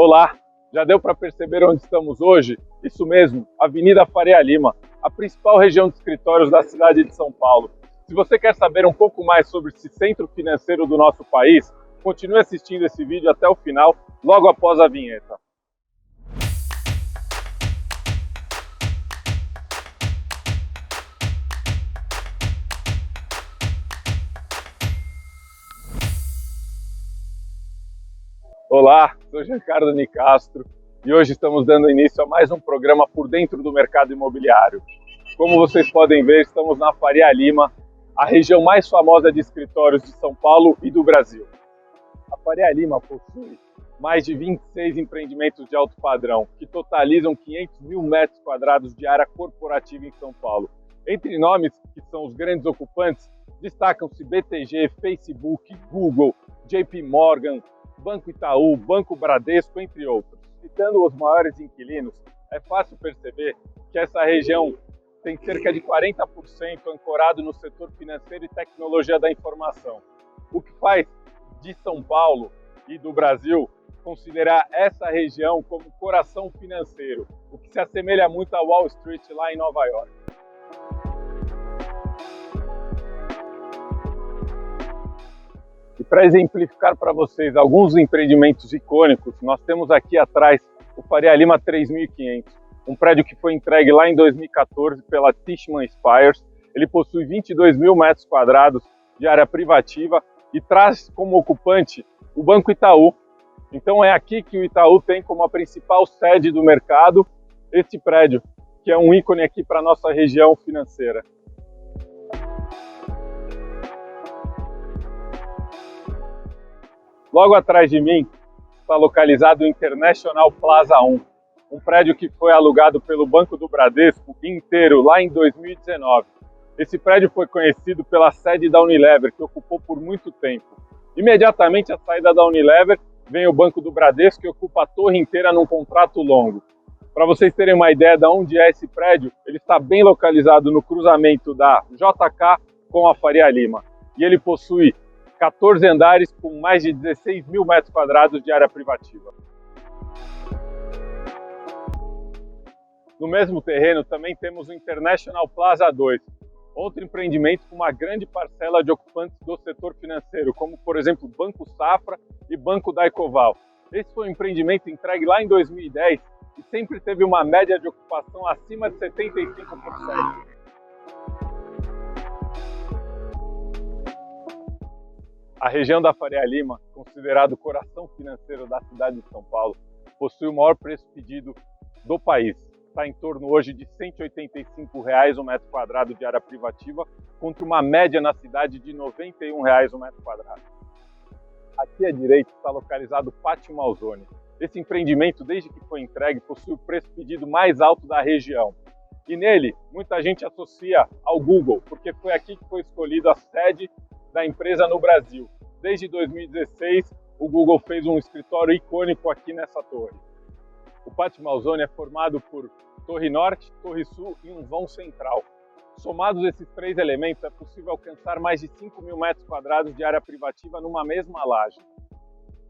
Olá, já deu para perceber onde estamos hoje? Isso mesmo, Avenida Faria Lima, a principal região de escritórios da cidade de São Paulo. Se você quer saber um pouco mais sobre esse centro financeiro do nosso país, continue assistindo esse vídeo até o final, logo após a vinheta. Olá, sou Giancarlo Nicastro e hoje estamos dando início a mais um programa por dentro do mercado imobiliário. Como vocês podem ver, estamos na Faria Lima, a região mais famosa de escritórios de São Paulo e do Brasil. A Faria Lima possui mais de 26 empreendimentos de alto padrão, que totalizam 500 mil metros quadrados de área corporativa em São Paulo. Entre nomes que são os grandes ocupantes, destacam-se BTG, Facebook, Google, JP Morgan, Banco Itaú, Banco Bradesco, entre outros. Citando os maiores inquilinos, é fácil perceber que essa região tem cerca de 40% ancorado no setor financeiro e tecnologia da informação, o que faz de São Paulo e do Brasil considerar essa região como coração financeiro, o que se assemelha muito a Wall Street lá em Nova York. E para exemplificar para vocês alguns empreendimentos icônicos, nós temos aqui atrás o Faria Lima 3500, um prédio que foi entregue lá em 2014 pela Tishman Speyer. Ele possui 22 mil metros quadrados de área privativa e traz como ocupante o Banco Itaú. Então é aqui que o Itaú tem como a principal sede do mercado este prédio, que é um ícone aqui para a nossa região financeira. Logo atrás de mim está localizado o International Plaza 1, um prédio que foi alugado pelo Banco do Bradesco inteiro lá em 2019. Esse prédio foi conhecido pela sede da Unilever, que ocupou por muito tempo. Imediatamente à saída da Unilever, vem o Banco do Bradesco, que ocupa a torre inteira num contrato longo. Para vocês terem uma ideia de onde é esse prédio, ele está bem localizado no cruzamento da JK com a Faria Lima. E ele possui 14 andares com mais de 16 mil metros quadrados de área privativa. No mesmo terreno também temos o International Plaza 2, outro empreendimento com uma grande parcela de ocupantes do setor financeiro, como por exemplo Banco Safra e Banco Daicoval. Esse foi um empreendimento entregue lá em 2010 e sempre teve uma média de ocupação acima de 75%. A região da Faria Lima, considerado o coração financeiro da cidade de São Paulo, possui o maior preço pedido do país. Está em torno hoje de R$ 185 o metro quadrado de área privativa, contra uma média na cidade de R$ 91 o metro quadrado. Aqui à direita está localizado o Pátio Malzone. Esse empreendimento, desde que foi entregue, possui o preço pedido mais alto da região. E nele, muita gente associa ao Google, porque foi aqui que foi escolhida a sede da empresa no Brasil. Desde 2016, o Google fez um escritório icônico aqui nessa torre. O Pátio Malzone é formado por Torre Norte, Torre Sul e um vão central. Somados esses três elementos, é possível alcançar mais de 5 mil metros quadrados de área privativa numa mesma laje.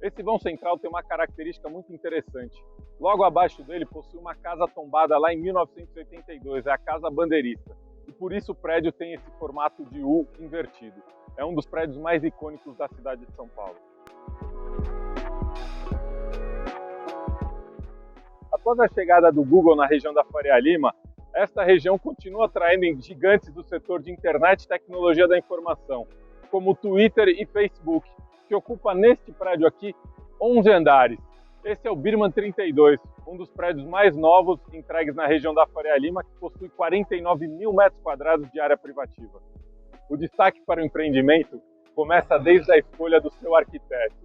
Esse vão central tem uma característica muito interessante. Logo abaixo dele possui uma casa tombada lá em 1982, é a Casa Bandeirista. E por isso o prédio tem esse formato de U invertido. É um dos prédios mais icônicos da cidade de São Paulo. Após a chegada do Google na região da Faria Lima, esta região continua atraindo gigantes do setor de internet e tecnologia da informação, como Twitter e Facebook, que ocupa neste prédio aqui 11 andares. Esse é o Birman 32, um dos prédios mais novos entregues na região da Faria Lima, que possui 49 mil metros quadrados de área privativa. O destaque para o empreendimento começa desde a escolha do seu arquiteto,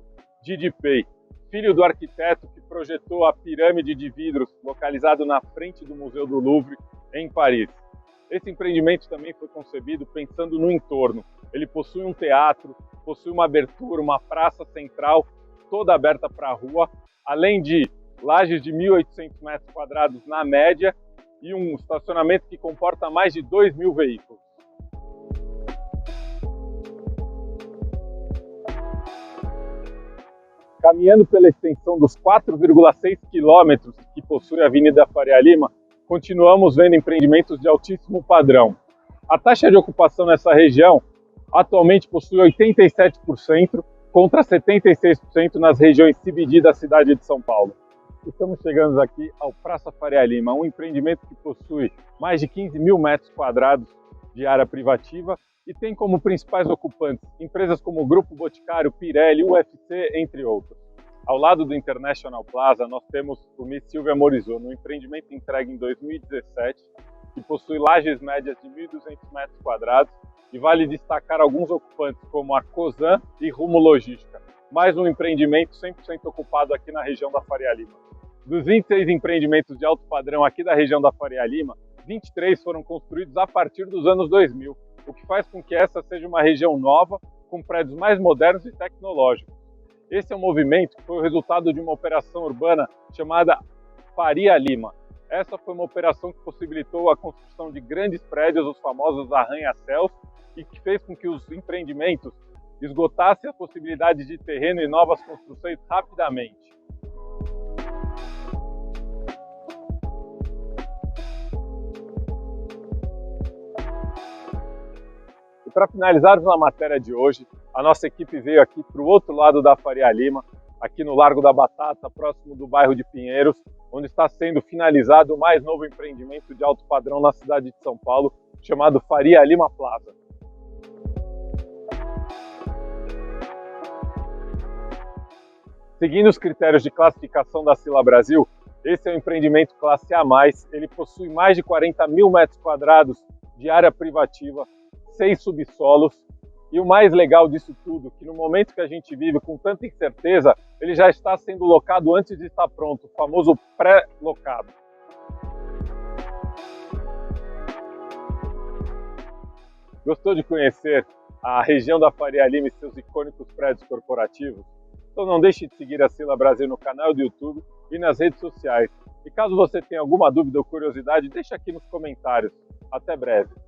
Didi Pei, filho do arquiteto que projetou a pirâmide de vidros localizado na frente do Museu do Louvre, em Paris. Esse empreendimento também foi concebido pensando no entorno. Ele possui um teatro, possui uma abertura, uma praça central, toda aberta para a rua, além de lajes de 1.800 metros quadrados na média e um estacionamento que comporta mais de 2 mil veículos. Caminhando pela extensão dos 4,6 quilômetros que possui a Avenida Faria Lima, continuamos vendo empreendimentos de altíssimo padrão. A taxa de ocupação nessa região atualmente possui 87% contra 76% nas regiões CBD da cidade de São Paulo. Estamos chegando aqui ao Praça Faria Lima, um empreendimento que possui mais de 15 mil metros quadrados de área privativa e tem como principais ocupantes empresas como o Grupo Boticário, Pirelli, UFC, entre outros. Ao lado do International Plaza, nós temos o Miss Silvia Morizot, um empreendimento entregue em 2017, que possui lajes médias de 1.200 metros quadrados e vale destacar alguns ocupantes como a Cosan e Rumo Logística, mais um empreendimento 100% ocupado aqui na região da Faria Lima. Dos 26 empreendimentos de alto padrão aqui da região da Faria Lima, 23 foram construídos a partir dos anos 2000, o que faz com que essa seja uma região nova, com prédios mais modernos e tecnológicos. Esse é um movimento que foi o resultado de uma operação urbana chamada Faria Lima. Essa foi uma operação que possibilitou a construção de grandes prédios, os famosos arranha-céus, e que fez com que os empreendimentos esgotassem a possibilidade de terreno e novas construções rapidamente. E para finalizarmos a matéria de hoje, a nossa equipe veio aqui para o outro lado da Faria Lima, aqui no Largo da Batata, próximo do bairro de Pinheiros, onde está sendo finalizado o mais novo empreendimento de alto padrão na cidade de São Paulo, chamado Faria Lima Plaza. Seguindo os critérios de classificação da Sila Brasil, esse é um empreendimento classe A+, ele possui mais de 40 mil metros quadrados de área privativa, 6 subsolos, e o mais legal disso tudo, que no momento que a gente vive com tanta incerteza, ele já está sendo locado antes de estar pronto, o famoso pré-locado. Gostou de conhecer a região da Faria Lima e seus icônicos prédios corporativos? Então não deixe de seguir a Sila Brasil no canal do YouTube e nas redes sociais. E caso você tenha alguma dúvida ou curiosidade, deixa aqui nos comentários. Até breve!